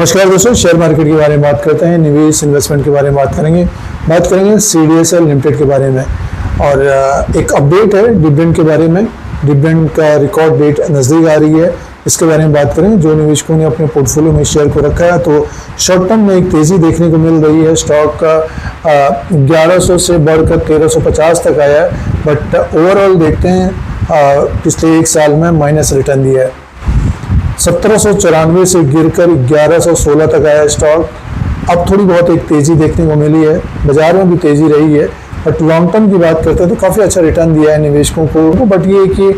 नमस्कार दोस्तों, share market के बारे में बात करते हैं, निवेश इन्वेस्टमेंट के बारे में बात करेंगे CDSL लिमिटेड के बारे में। और एक अपडेट है डिविडेंड के बारे में। डिविडेंड का रिकॉर्ड डेट नज़दीक आ रही है, इसके बारे में बात करेंगे। जो निवेशकों ने अपने पोर्टफोलियो में शेयर को रखा है तो शॉर्ट टर्म में एक तेज़ी देखने को मिल रही है। स्टॉक का 1100 से बढ़कर 1350 तक आया है, बट ओवरऑल देखते हैं पिछले एक साल में माइनस रिटर्न दिया है। 1794 से गिरकर 1116 तक आया स्टॉक। अब थोड़ी बहुत एक तेज़ी देखने को मिली है, बाजार में भी तेज़ी रही है, बट लॉन्ग टर्म की बात करते हैं तो काफ़ी अच्छा रिटर्न दिया है निवेशकों को। बट ये कि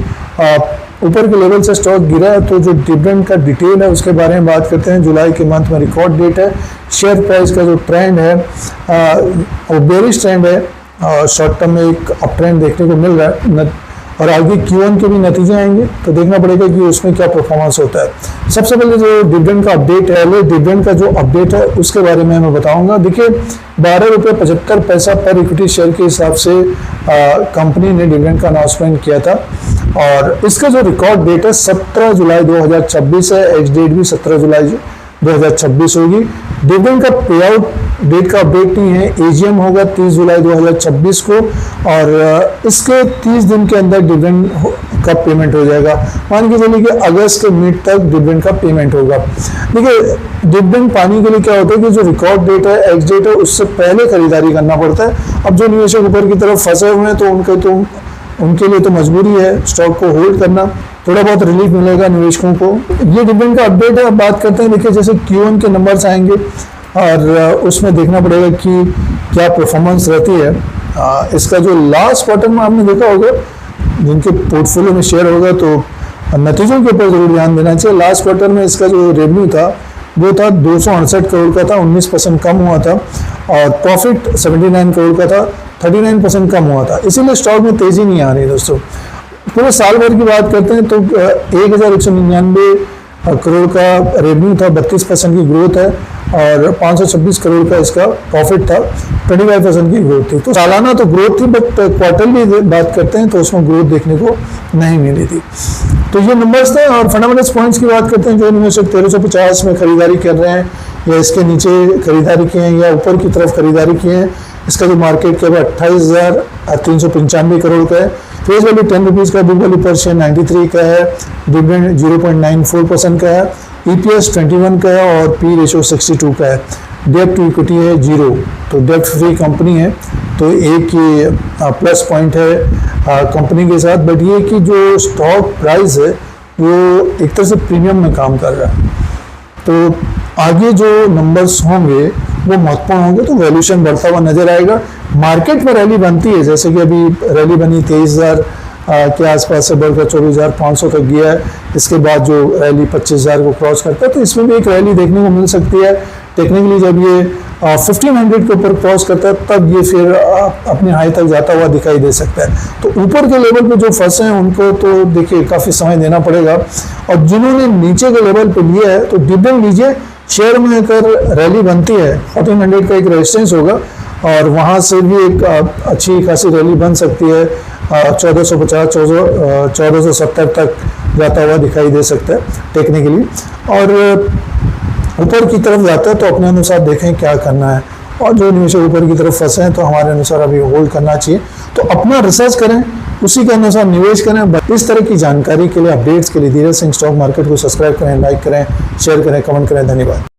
ऊपर के लेवल से स्टॉक गिरा है, तो जो डिविडेंड का डिटेल है उसके बारे में बात करते हैं। जुलाई के मंथ में रिकॉर्ड डेट है। शेयर प्राइस का जो ट्रेंड है वो बेरिश ट्रेंड है, शॉर्ट टर्म में एक अप ट्रेंड देखने को मिल रहा है और आगे Q1 के भी नतीजे आएंगे तो देखना पड़ेगा कि उसमें क्या परफॉर्मेंस होता है। सबसे पहले जो डिविडेंड का अपडेट है, डिविडेंड का जो अपडेट है उसके बारे में मैं बताऊंगा। देखिए, 12.75 पर इक्विटी शेयर के हिसाब से कंपनी ने डिविडेंड का अनाउंसमेंट किया था और इसका जो रिकॉर्ड डेट है 17 जुलाई 2026 है। एक्स डेट भी 17 जुलाई 2026 होगी। डिविडेंड का पे आउट डेट का अपडेट नहीं है। AGM होगा 30 जुलाई 2026 को और इसके 30 दिन के अंदर डिविडेंड का पेमेंट हो जाएगा। मान के चलिए कि अगस्त के मिड तक डिविडेंड का पेमेंट होगा। देखिए, डिविडेंड पाने के लिए क्या होता है कि जो रिकॉर्ड डेट है, एक्स डेट है, उससे पहले खरीदारी करना पड़ता है। अब जो निवेशक ऊपर की तरफ फंसे हुए हैं तो उनके लिए तो मजबूरी है स्टॉक को होल्ड करना। थोड़ा बहुत रिलीफ मिलेगा निवेशकों को। ये डिविडेंड का अपडेट है। अब बात करते हैं, देखिए जैसे Q1 के नंबर्स आएंगे और उसमें देखना पड़ेगा कि क्या परफॉर्मेंस रहती है। इसका जो लास्ट क्वार्टर में आपने देखा होगा, जिनके पोर्टफोलियो में शेयर होगा तो नतीजों के ऊपर जरूर ध्यान देना चाहिए। लास्ट क्वार्टर में इसका जो रेवेन्यू था वो था 268 करोड़ का था, 19% कम हुआ था और प्रॉफिट 79 करोड़ का था, 39% कम हुआ था। इसीलिए स्टॉक में तेजी नहीं आ रही दोस्तों। पूरे साल भर की बात करते हैं तो 1199 करोड़ का रेवेन्यू था, 32% की ग्रोथ है और 526 करोड़ का इसका प्रॉफिट था, 25% की ग्रोथ थी। तो सालाना तो ग्रोथ थी, बट क्वार्टरली बात करते हैं तो उसमें ग्रोथ देखने को नहीं मिली थी। तो ये नंबर्स थे। और फंडामेंटल्स पॉइंट्स की बात करते हैं, जो निवेशक 1350 में खरीदारी कर रहे हैं या इसके नीचे खरीदारी किए हैं या ऊपर की तरफ खरीदारी किए हैं, इसका जो मार्केट कैप 28,395 करोड़ का है। फेस वैल्यू 10 रुपीज़ का, बुक वैल्यू पर शेयर 93 का है, डिविडेंड 0.94% का है, EPS 21 का है और P रेशो 62 का है। डेट टू इक्विटी है 0, तो डेट फ्री कंपनी है। तो एक ये प्लस पॉइंट है कंपनी के साथ। बट ये कि जो स्टॉक प्राइस है वो एक तरह से प्रीमियम में काम कर रहा है, तो आगे जो नंबर्स होंगे वो महत्वपूर्ण होंगे, तो वैल्यूएशन बढ़ता हुआ नजर आएगा। मार्केट में रैली बनती है, जैसे कि अभी रैली बनी 23,000 के आसपास से बढ़कर 24,500 तक गया है। इसके बाद जो रैली 25,000 को क्रॉस करता है, तो इसमें भी एक रैली देखने को मिल सकती है। टेक्निकली जब ये 1500 के ऊपर क्रॉस करता है तब ये फिर अपने हाई तक जाता हुआ दिखाई दे सकता है। तो ऊपर के लेवल पे जो फंसे हैं उनको तो देखिए काफ़ी समय देना पड़ेगा, और जिन्होंने नीचे के लेवल पे लिया है तो डिविडेंड लीजिए। शेयर में अगर रैली बनती है 1400 का एक रेजिस्टेंस होगा और वहाँ से भी एक अच्छी खासी रैली बन सकती है। 1450 1470 तक जाता हुआ दिखाई दे सकता है टेक्निकली। और ऊपर की तरफ जाता है तो अपने अनुसार देखें क्या करना है। और जो निवेशक ऊपर की तरफ फंसे हैं तो हमारे अनुसार अभी होल्ड करना चाहिए। तो अपना रिसर्च करें, उसी के अनुसार निवेश करें। इस तरह की जानकारी के लिए, अपडेट्स के लिए धीरज सिंह स्टॉक मार्केट को सब्सक्राइब करें, लाइक करें, शेयर करें, कमेंट करें। धन्यवाद।